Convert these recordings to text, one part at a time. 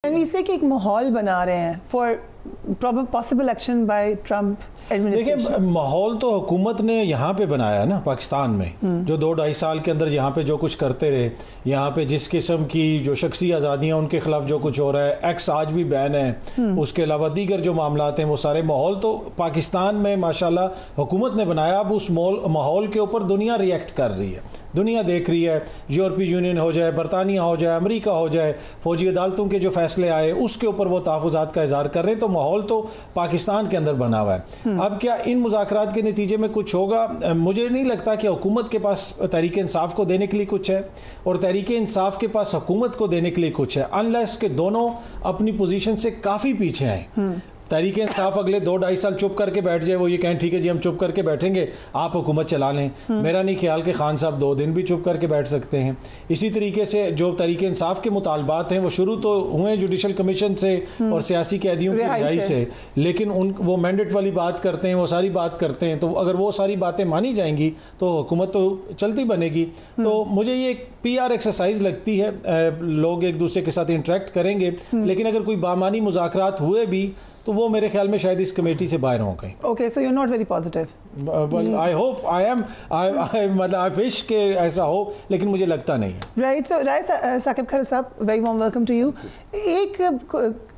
इसे कि एक माहौल बना रहे हैं for possible action by Trump administration. देखिए, माहौल तो हुकूमत ने यहाँ पे बनाया है ना पाकिस्तान में, जो 2-2.5 साल के अंदर यहाँ पे जो कुछ करते रहे, यहाँ पे जिस किस्म की जो शख्सी आज़ादियाँ उनके खिलाफ जो कुछ हो रहा है, एक्स आज भी बैन है, उसके अलावा दीगर जो मामलात हैं वो सारे माहौल तो पाकिस्तान में माशाल्लाह हुकूमत ने बनाया। अब उस माहौल के ऊपर दुनिया रिएक्ट कर रही है, दुनिया देख रही है। यूरोपीय यूनियन हो जाए, बरतानिया हो जाए, अमेरिका हो जाए, फौजी अदालतों के जो फैसले आए उसके ऊपर वो तहफ़्फ़ुज़ात का इज़हार कर रहे हैं। तो माहौल तो पाकिस्तान के अंदर बना हुआ है। अब क्या इन मुज़ाकरात के नतीजे में कुछ होगा? मुझे नहीं लगता कि हुकूमत के पास तहरीक इंसाफ को देने के लिए कुछ है और तहरीक इंसाफ के पास हुकूमत को देने के लिए कुछ है, अनलेस के दोनों अपनी पोजीशन से काफ़ी पीछे हैं। तहरीक इंसाफ अगले 2-2.5 साल चुप करके बैठ जाए, वो ये कहें ठीक है जी हम चुप करके बैठेंगे, आप हुकूमत चला लें। मेरा नहीं ख्याल कि खान साहब 2 दिन भी चुप करके बैठ सकते हैं। इसी तरीके से जो तहरीक इंसाफ के मुतालबात हैं वो शुरू तो हुए जुडिशल कमीशन से और सियासी कैदियों की रिहाई से, लेकिन वो मैंडेट वाली बात करते हैं, वो सारी बात करते हैं। तो अगर वो सारी बातें मानी जाएंगी तो हुकूमत तो चलती बनेगी। तो मुझे ये एक PR एक्सरसाइज लगती है, लोग एक दूसरे के साथ इंटरेक्ट करेंगे, लेकिन अगर कोई बामानी मुज़ाकरात हुए भी तो वो मेरे ख्याल में शायद इस कमेटी से बाहर हों कहीं। Okay, so you are not very positive. I hope I am, मतलब आई विश के ऐसा हो, लेकिन मुझे लगता नहीं है। राइट, सो साकिब खलील साहब, very warm welcome to you. एक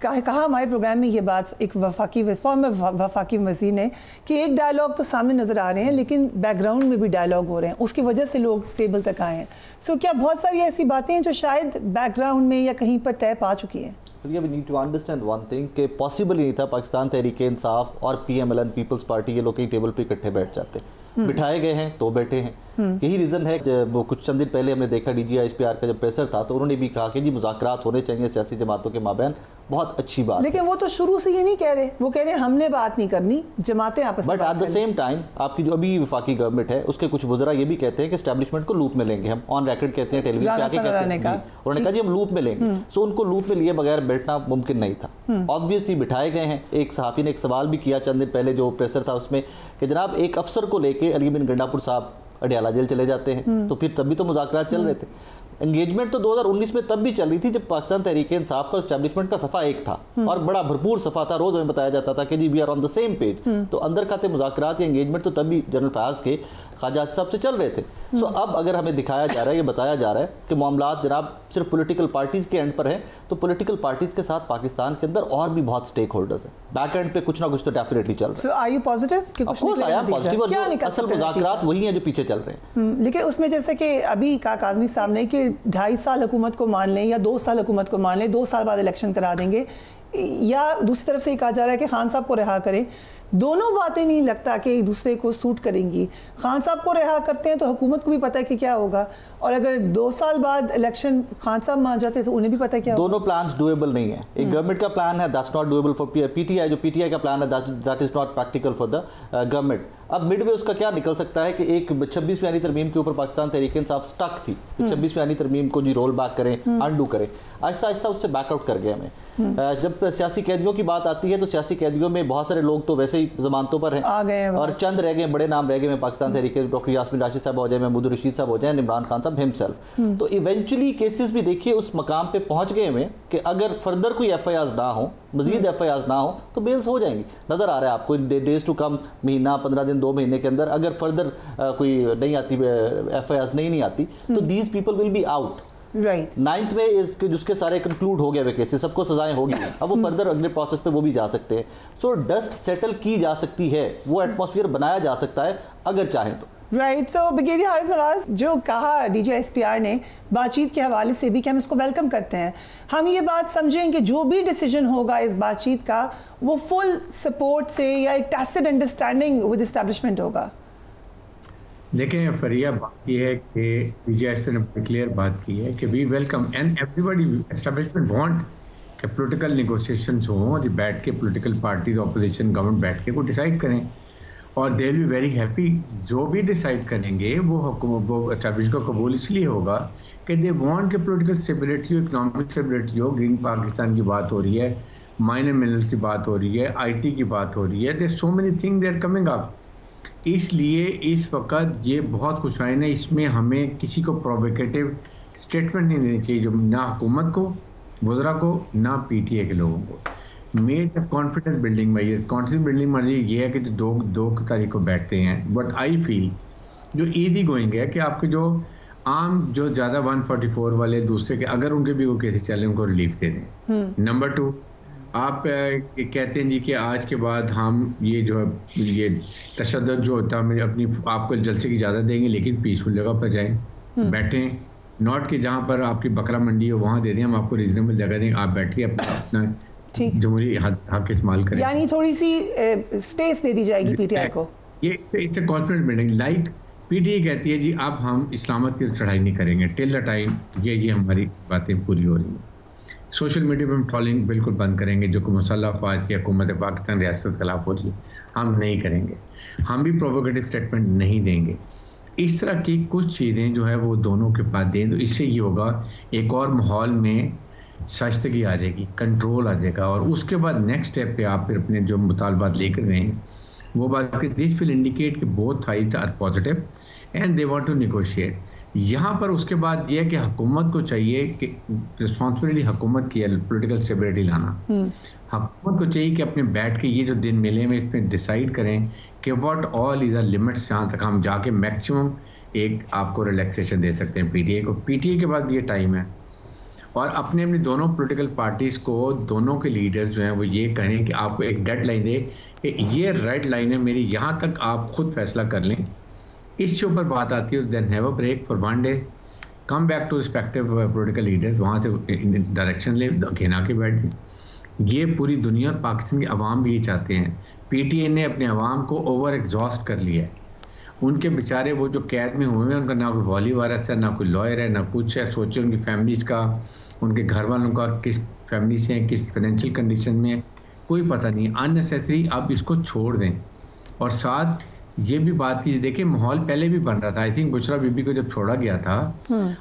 कहा हमारे प्रोग्राम में ये बात एक वफाकी वज़ीर ने कि एक डायलॉग तो सामने नज़र आ रहे हैं लेकिन बैकग्राउंड में भी डायलॉग हो रहे हैं, उसकी वजह से लोग टेबल तक आए हैं। सो क्या बहुत सारी ऐसी बातें हैं जो शायद बैकग्राउंड में या कहीं पर तय पा चुकी हैं? We need to understand one thing कि पॉसिबल ही नहीं था पाकिस्तान तहरीक इंसाफ और PMLN पीपल्स पार्टी ये लोग कहीं टेबल पे इकट्ठे बैठ जाते। बिठाए गए हैं तो बैठे हैं। यही रीज़न है। वो कुछ चंद दिन पहले हमने देखा DGISPR का जब प्रेशर था तो उन्होंने भी कहा कि जी मुज़ाकरात होने चाहिए सियासी जमातों के माबैन, बहुत अच्छी बात। लेकिन वो तो शुरू से ये नहीं कह रहे, वो कह रहे हैं हमने बात नहीं करनी, जमातें आपस में। But at the same time आपकी जो अभी वफाकी गवर्नमेंट है उसके कुछ वज़रा ये भी कहते हैं कि एस्टैब्लिशमेंट को लूप में लेंगे हम, ऑन रिकॉर्ड कहते हैं, टेलीविजन पे आके कहते हैं, उन्होंने कहा जी हम लूप में लेंगे। सो उनको लूप में लिए बगैर बैठना मुमकिन नहीं था। ऑब्वियसली बिठाए गए हैं। एक सहाफ़ी ने एक सवाल भी किया चंद दिन पहले जो प्रेशर था उसमें कि जनाब एक अफसर को लेके अली बिन गंडापुर साहब अडियाला जेल चले जाते हैं, तो फिर तभी तो मुज़ाकरात चल रहे थे। एंगेजमेंट तो 2019 में तब भी चल रही थी जब पाकिस्तान तहरीक इंसाफ का एस्टैब्लिशमेंट का सफ़ा एक था और बड़ा भरपूर सफ़ा था। रोज़ हमें बताया जाता था कि जी we are on the same page. तो अंदर खाते मुज़ाकरात या एंगेजमेंट तो तभी जनरल फयाज के ख्वाजा साहब से चल रहे थे। सो अब अगर हमें दिखाया जा रहा है, ये बताया जा रहा है कि मामलात जनाब सिर्फ पॉलिटिकल पार्टीज़ के एंड पर हैं, तो पॉलिटिकल पार्टीज़ के साथ पाकिस्तान के अंदर और भी बहुत स्टेक होल्डर्स हैं। बैक एंड पे कुछ ना कुछ तो डेफिनेटली चल रहा है। सो आर यू पॉजिटिव कि कुछ निकलेगा? पॉजिटिव, और असल मुज़ाकरात वही हैं जो पीछे चल रहे हैं। लेकिन उसमें जैसे कि अभी कहा काज़मी साहब ने कि 2.5 साल हुकूमत को मान लें या 2 साल हुकूमत को मान लें, 2 साल बाद इलेक्शन करा देंगे, या दूसरी तरफ से कहा जा रहा है कि खान साहब को रिहा करें। दोनों बातें नहीं लगता कि एक दूसरे को सूट करेंगी। खान साहब को रिहा करते हैं तो हुकूमत को भी पता है कि क्या होगा, और अगर 2 साल बाद इलेक्शन खान साहब मान जाते हैं तो उन्हें भी पता है क्या होगा। दोनों प्लान्स डुएबल नहीं है। एक गवर्नमेंट का प्लान है that's not doable for PTI, जो PTI का प्लान है that is not practical for the government. अब मिडवे उसका क्या निकल सकता है कि एक 26वीं आनी तरमीम के ऊपर पाकिस्तान तहरीक इंसाफ स्टक थी, 26वीं आनी तरमीम को जी रोल बैक करें, अनडू करें, आहिस्ता आहिस्ता उससे बैकआउट कर गए हमें। जब सियासी कैदियों की बात आती है तो सियासी कैदियों में बहुत सारे लोग तो वैसे ही जमानतों पर हैं, आ गए और चंद रह गए, बड़े नाम रह गए पाकिस्तान तहरीक, डॉक्टर यास्मीन राशिद साहब हो जाए, महमूद रशीद साहब हो जाए, इमरान खान साहब हिमसेल्फ। तो इवेंचुअली केसेस भी देखिए उस मकाम पे पहुंच गए हमें कि अगर फर्दर कोई FIRs ना हो, मजीद FIRs ना हो तो बेल्स हो जाएंगी। नज़र आ रहा है आपको डेज टू कम, महीना 15 दिन 2 महीने के अंदर अगर फर्दर कोई नहीं आती FIRs नहीं आती तो these people will be out. Right, 9th में इसके जिसके सारे कंक्लूड हो गए वे केसेस, सबको सजाएं होगी, अब वो फर्दर अगले प्रोसेस पे वो भी जा सकते हैं। सो डस्ट सेटल की जा सकती है, वो एटमॉस्फेयर बनाया जा सकता है अगर चाहें तो। राइट, सो ब्रिगेडियर हारिस नवाज, जो कहा DGISPR ने बातचीत के हवाले से भी कि हम इसको वेलकम करते हैं, हम ये बात समझें कि जो भी डिसीजन होगा इस बातचीत का वो फुल सपोर्ट से या एक टैसिट अंडरस्टैंडिंग विद एस्टैब्लिशमेंट होगा। देखें फरिया, बात यह है कि DGISPR ने क्लियर बात की है कि we welcome and everybody establishment want कि पॉलिटिकल नेगोशिएशंस हों और बैठ के पॉलिटिकल पार्टीज ऑपोजिशन गवर्नमेंट बैठ के को डिसाइड करें, और they will be very happy. जो भी डिसाइड करेंगे वो एस्टैब्लिशमेंट को कबूल इसलिए होगा कि दे वांट कि पॉलिटिकल स्टेबिलिटी हो, इकोनॉमिक स्टेबिलिटी हो। ग्रीन पाकिस्तान की बात हो रही है, माइनर मिनरल्स की बात हो रही है, IT की बात हो रही है, there so many thing they are coming up. इसलिए इस वक्त ये बहुत खुशाइन है, इसमें हमें किसी को प्रोवोकेटिव स्टेटमेंट नहीं देनी चाहिए, जो ना हुकूमत को वज़रा को ना पीटीए के लोगों को। मेड कॉन्फिडेंस बिल्डिंग में, ये कॉन्फिडेंस बिल्डिंग मर्जी ये है कि जो दो तारीख को बैठते हैं, बट आई फील जो ईजी गोइंग है कि आपके जो आम जो ज़्यादा 144 वाले दूसरे के अगर उनके भी वो केसेस चले उनको रिलीफ दे दें। नंबर 2, आप कहते हैं जी कि आज के बाद हम ये जो है ये तशद्दुद जो होता है अपनी आपको जलसे की इजाज़त देंगे, लेकिन पीसफुल जगह पर जाएं, बैठें, नॉट कि जहाँ पर आपकी बकरा मंडी हो वहाँ दे दें, हम आपको रीजनेबल जगह देंगे, आप बैठिए अपना जमहूरी हक इस्तेमाल करें, यानी थोड़ी सी स्पेस दे दी जाएगी पीटीआई को। ये it's a confidence building. Like PTI कहती है जी अब हम इस्लामत की चढ़ाई नहीं करेंगे टिल द टाइम ये हमारी बातें पूरी हो रही हैं। सोशल मीडिया पर हम ट्रोलिंग बिल्कुल बंद करेंगे, जो कि मुसल्लह अफवाज की हुकूमत पाकिस्तान रियासत के खिलाफ हो रही है, हम नहीं करेंगे। हम भी प्रोवोकेटिव स्टेटमेंट नहीं देंगे। इस तरह की कुछ चीज़ें जो है वो दोनों के पास दें, तो इससे ये होगा एक और माहौल में शाइस्तगी आ जाएगी, कंट्रोल आ जाएगा, और उसके बाद नेक्स्ट स्टेप पे आप फिर अपने जो मुतालबात लेकर गए हैं वो बात कि दिस विल इंडिकेट कि both sides are positive and they want to negotiate. यहाँ पर उसके बाद यह कि हुकूमत को चाहिए कि रिस्पॉन्सिबिलिटी हुकूमत की है पॉलिटिकल स्टेबिलिटी लाना। हुकूमत को चाहिए कि अपने बैठ के ये जो दिन मिले में इसमें डिसाइड करें कि what all is the limits, जहाँ तक हम जाके मैक्सिमम एक आपको रिलैक्सेशन दे सकते हैं पीटीए को। पीटीए के बाद ये टाइम है, और अपने दोनों पॉलिटिकल पार्टीज को, दोनों के लीडर्स जो हैं वो ये कहें कि आपको एक डेड लाइन दे कि ये रेड लाइन है मेरी, यहाँ तक आप खुद फैसला कर लें। इसके ऊपर बात आती है then have a break for 1 day, come back to respective political leaders, वहाँ से डायरेक्शन ले घेना के बैठ जाए। ये पूरी दुनिया और पाकिस्तान की अवाम भी ये चाहते हैं। पीटीए ने अपने अवाम को ओवर एग्जॉस्ट कर लिया है। उनके बेचारे वो जो कैद में हुए हैं, उनका ना कोई वॉली वारस है, ना कोई लॉयर है, ना कुछ है। सोचे उनकी फैमिलीज का, उनके घर वालों का किस फैमिली से है, किस फाइनेंशियल कंडीशन में है, कोई पता नहीं। अननेसेसरी आप इसको छोड़ दें। और साथ ये भी बात कीजिए, देखिए माहौल पहले भी बन रहा था। आई थिंक बुशरा बीबी को जब छोड़ा गया था,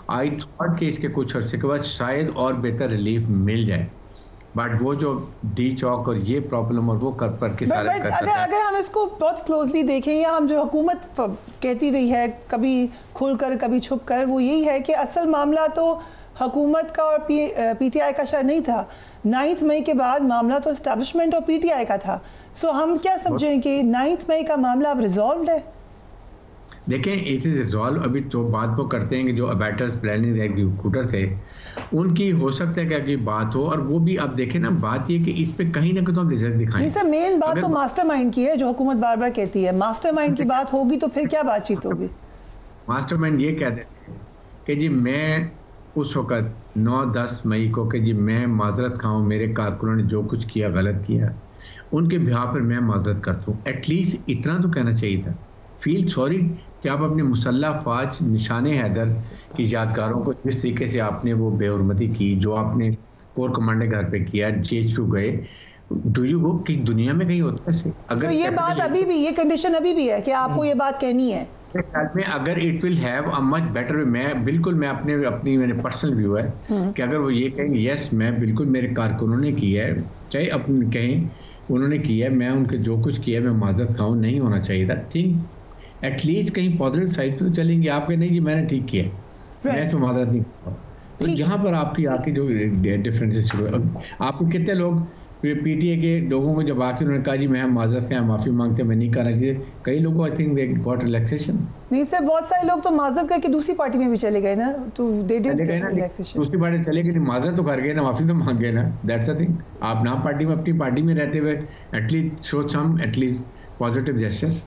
आई थॉट कि इसके कुछ अरसे के बाद शायद और बेहतर रिलीफ मिल जाए, बट वो जो डी चौक और ये प्रॉब्लम और वो कर के सारे अगर हम इसको बहुत क्लोजली देखें, या हम जो हुकूमत कहती रही है कभी खुलकर कभी छुप कर, वो यही है कि असल मामला तो हुकूमत का और पीटीआई का शायद नहीं था। 9 मई के बाद मामला तो एस्टैब्लिशमेंट और पीटीआई का था। सो हम क्या समझें कि 9 मई का मामला अब रिजॉल्व है? देखें इट इज रिजॉल्व। अभी तो बात वो करते हैं कि जो अबैटर्स प्लानिंग एग्जीक्यूटर थे उनकी हो सकता है कि अगर बात हो, और वो भी आप देखें ना, बात ये कि इस पे कहीं ना कहीं तो हम रिजल्ट दिखाएं। नहीं सर, मेन बात तो मास्टरमाइंड की है, जो हुकूमत बार बार कहती है। मास्टरमाइंड की बात होगी तो फिर क्या बातचीत होगी? मास्टरमाइंड ये कहते हैं कि जी मैं उस वक्त 9-10 मई को कि जी मैं माजरत खाऊं, मेरे कारकुनों ने जो कुछ किया गलत किया, उनके बिहार पर मैं माजरत करता हूँ। एटलीस्ट इतना तो कहना चाहिए था, फील सॉरी कि आप अपने मुसल्लह अफवाज निशाने हैदर की यादगारों को जिस तरीके से आपने वो बेहुरमती की, जो आपने कोर कमांडर घर पे किया, जेएचक्यू गए, डू यू गो कि दुनिया में कहीं होता है? अगर ये बात अभी भी, ये कंडीशन अभी भी है कि आपको ये बात कहनी है में, अगर it will have a much better way, मैं बिल्कुल, मैं अपनी मेरे पर्सनल व्यू है कि अगर वो ये कहेंगे यस मैं बिल्कुल मेरे कारकुनों ने किया है, चाहे अपने कहें उन्होंने किया है, मैं उनके जो कुछ किया मैं माजरत खाऊं, नहीं होना चाहिए था। थिंक एटलीस्ट कहीं पॉजिटिव साइड पे तो चलेंगे। आपके नहीं जी मैंने ठीक किया, मैं इसमें माजरत नहीं करता। तो यहाँ पर आपकी जो डिफरेंसेस शुरू है। आपको कितने लोग पीटीए के लोगों को जब आके उन्होंने कहा जी मैं माजरत का माफी मांगते, मैं नहीं करना चाहिए, कई लोगों I think they got relaxation. नहीं सर, बहुत सारे लोग तो माजरत करके दूसरी पार्टी में भी चले गए ना, तो दे डिड गेट रिलैक्सेशन। दूसरी पार्टी चले गए, माजरत तो कर गए ना, माफी तो मांग गए ना, दैट्स अ थिंग। आप ना पार्टी में अपनी पार्टी में रहते हुए at least show some at least positive gesture.